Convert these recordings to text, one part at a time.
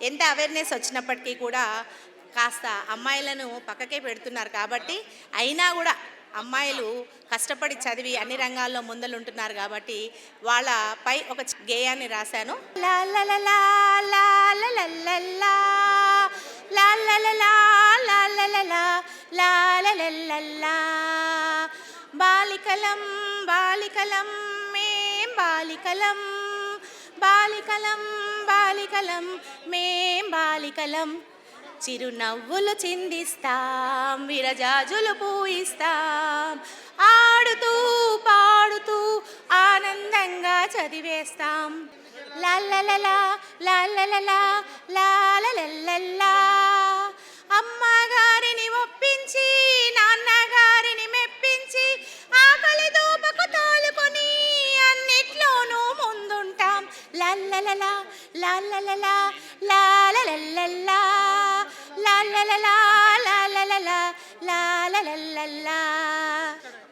ఎంత అవేర్నెస్ వచ్చినప్పటికీ కూడా కాస్త అమ్మాయిలను పక్కకే పెడుతున్నారు. కాబట్టి అయినా కూడా అమ్మాయిలు కష్టపడి చదివి అన్ని రంగాల్లో ముందలుంటున్నారు. కాబట్టి వాళ్ళపై ఒక గేయాన్ని రాశాను. లా లా లా లా లా లా లా లా లా లా లా లా లా లా లా లా లా లా లా. బాలికలం బాలికలం మేం బాలికలం, బాలికలం బాలికలం మేం బాలికలం. చిరునవ్వులు చిందిస్తాం, విరజాజులు పూయిస్తాం, ఆడుతూ పాడుతూ ఆనందంగా చదివేస్తాం. లల్లలలా లల్లలలా లాలలల్లల్లా. అమ్మగారిని ఒప్పించి నాన్నగారిని మెప్పించి ఆకలి దూపకు తోలుకొని అన్నిట్లోనూ ముందుంటాం. లల్లలలా లల్లలలా లాలలల్లల్లా లాలలలా లాలలలా లాలలల్లల్లా.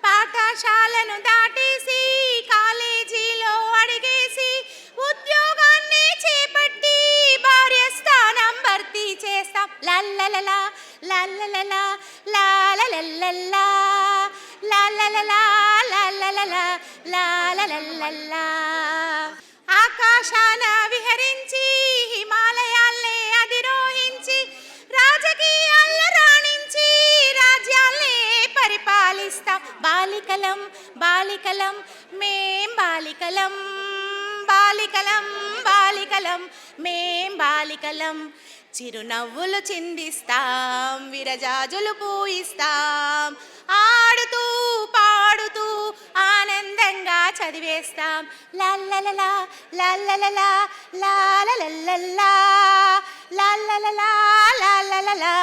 పాఠశాలను దాటేసి కాలేజీలో అడిగేసి ఉద్యోగాన్ని చేపట్టి భార్య స్థానం భర్తీ చేస్తాం. లల్లలలా లల్లలలా లాలలల్లల్లా లాలలలా లాలలలా లాలలల్లల్లా. ఆకాశాన విహరించి హిమాలయాల్నే అధిరోహించి రాజకీయాల్లో రాణించి రాజ్యాల్నే పరిపాలిస్తాం. బాలికలం బాలికలం మేం బాలికలం, బాలికలం బాలికలం మేం బాలికలం. చిరునవ్వులు చిందిస్తాం, విరజాజులు పూయిస్తాం, ఆడుతూ పాడుతూ ఆనందంగా చదివేస్తాం. లల్లలలా లల్లలలా లాలలల్లల్లా లాలలలా లాలలలా.